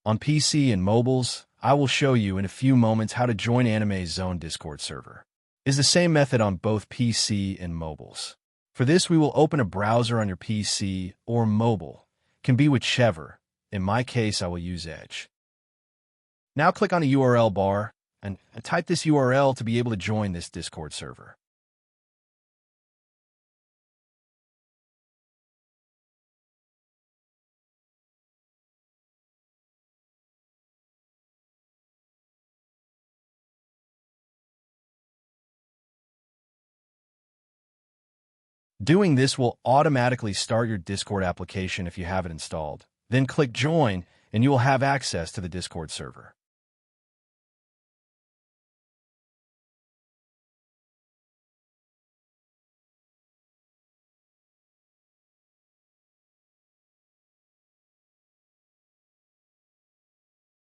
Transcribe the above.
On PC and mobiles, I will show you in a few moments how to join Anime Zone Discord server. It's the same method on both PC and mobiles. For this, we will open a browser on your PC or mobile. It can be whichever. In my case, I will use Edge. Now click on the URL bar and type this URL to be able to join this Discord server. Doing this will automatically start your Discord application if you have it installed. Then click Join, and you will have access to the Discord server.